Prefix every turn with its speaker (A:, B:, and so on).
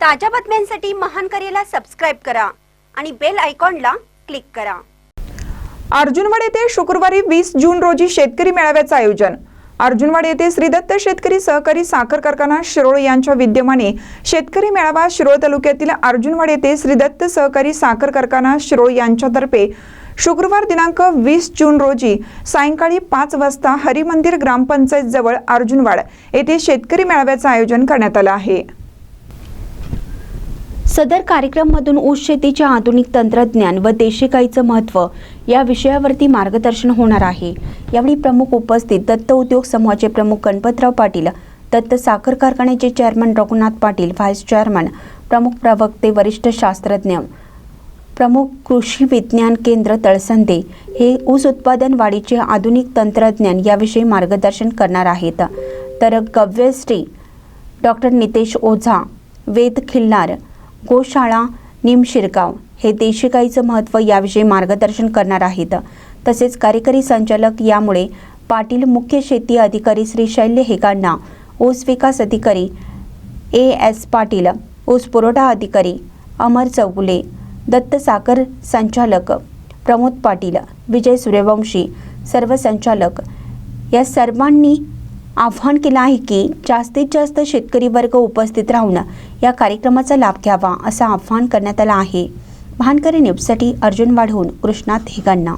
A: ताज्या बातम्यांसाठी महान करेला सबस्क्राइब करा आणि बेल आयकॉनला क्लिक करा।
B: अर्जुनवाड येथे शुक्रवारी 20 जून रोजी शेतकरी मेळाव्याचे आयोजन। अर्जुनवाड येथे श्री दत्त शेतकरी सहकारी साखर कारखाना शिरोळ यांच्या विद्यमाने शेतकरी मेळावा शिरोळ तालुक्यातील अर्जुनवाड येथे श्री दत्त सहकारी साखर कारखाना शिरोळ यांच्यातर्फे शुक्रवार दिनांक 20 जून रोजी सायंकाळी 5 वाजता हरिमंदिर ग्रामपंचायत जवळ अर्जुनवाड येथे शेतकरी मेळाव्याचे आयोजन करण्यात आले आहे।
C: सदर कार्यक्रमामधून ऊस शेतीचे आधुनिक तंत्रज्ञान व देशी गाईचे महत्त्व या विषयावरती मार्गदर्शन होणार आहे। यावेळी प्रमुख उपस्थित दत्त उद्योग समूहाचे प्रमुख गणपतराव पाटील, दत्त साखर कारखान्याचे chairman Raghunath Patil, vice chairman, प्रमुख प्रवक्ते, वरिष्ठ शास्त्रज्ञ, प्रमुख कृषी विज्ञान केंद्र तळसंदे हे ऊस उत्पादन वाढीचे आधुनिक तंत्रज्ञान याविषयी मार्गदर्शन करणार आहेत। तर गव्यश्री डॉक्टर नितेश ओझा, वेद खिल्लार, गोशाळा निमशिरगाव हे देशी गाईचे महत्त्व याविषयी मार्गदर्शन करणार आहेत। तसेच कार्यकारी संचालक यामुळे पाटील, मुख्य शेती अधिकारी श्री शैल्य हेगांना, ऊस विकास अधिकारी AS पाटील, ऊस पुरवठा अधिकारी अमर चौगुले, दत्त साखर संचालक प्रमोद पाटील, विजय सूर्यवंशी, सर्व संचालक या सर्वांनी आव्हान केलं आहे की जास्तीत जास्त शेतकरी वर्ग उपस्थित राहून या कार्यक्रमाचा लाभ घ्यावा असं आव्हान करण्यात आलं आहे। भानकरी न्यूजसाठी अर्जुनवाडहून कृष्णात हेगांना।